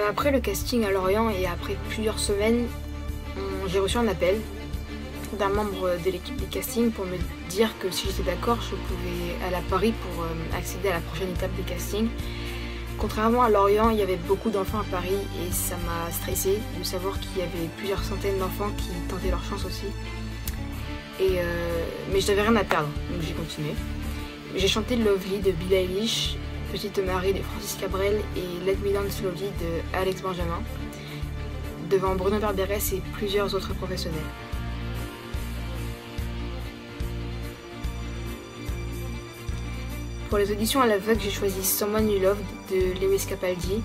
Après le casting à Lorient et après plusieurs semaines, j'ai reçu un appel d'un membre de l'équipe des castings pour me dire que si j'étais d'accord, je pouvais aller à Paris pour accéder à la prochaine étape des castings. Contrairement à Lorient, il y avait beaucoup d'enfants à Paris et ça m'a stressée de savoir qu'il y avait plusieurs centaines d'enfants qui tentaient leur chance aussi. Mais je n'avais rien à perdre, donc j'ai continué. J'ai chanté Lovely de Billie Eilish, Petite Marie de Francis Cabrel et Let Me Down Slowly de Alex Benjamin, devant Bruno Berberès et plusieurs autres professionnels. Pour les auditions à l'aveugle, j'ai choisi Someone You Love de Lewis Capaldi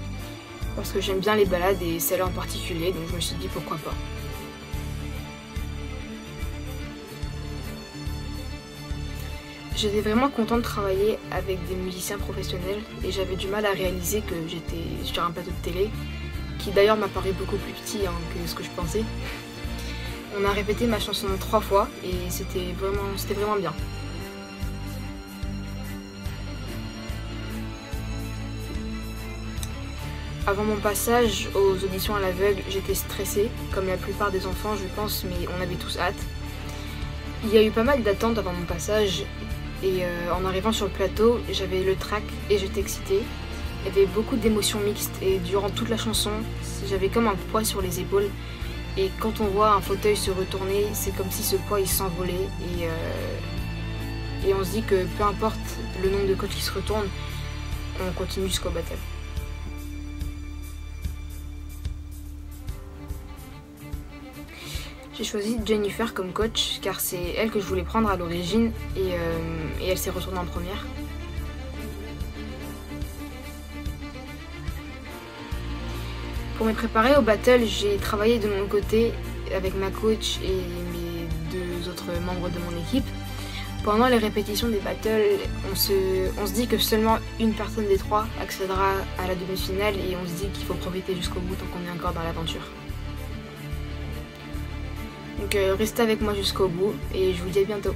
parce que j'aime bien les ballades et celle-là en particulier, donc je me suis dit pourquoi pas. J'étais vraiment contente de travailler avec des musiciens professionnels et j'avais du mal à réaliser que j'étais sur un plateau de télé, qui d'ailleurs m'a paru beaucoup plus petit que ce que je pensais. On a répété ma chanson 3 fois et c'était vraiment bien. Avant mon passage aux auditions à l'aveugle, j'étais stressée, comme la plupart des enfants je pense, mais on avait tous hâte. Il y a eu pas mal d'attentes avant mon passage et en arrivant sur le plateau, j'avais le trac et j'étais excitée. Il y avait beaucoup d'émotions mixtes et durant toute la chanson, j'avais comme un poids sur les épaules. Et quand on voit un fauteuil se retourner, c'est comme si ce poids il s'envolait et on se dit que peu importe le nombre de coachs qui se retournent, on continue jusqu'au battle. J'ai choisi Jennifer comme coach car c'est elle que je voulais prendre à l'origine et elle s'est retournée en première. Pour me préparer au battle, j'ai travaillé de mon côté avec ma coach et mes 2 autres membres de mon équipe. Pendant les répétitions des battles, on se dit que seulement une personne des 3 accédera à la demi-finale et on se dit qu'il faut profiter jusqu'au bout tant qu'on est encore dans l'aventure. Donc restez avec moi jusqu'au bout et je vous dis à bientôt.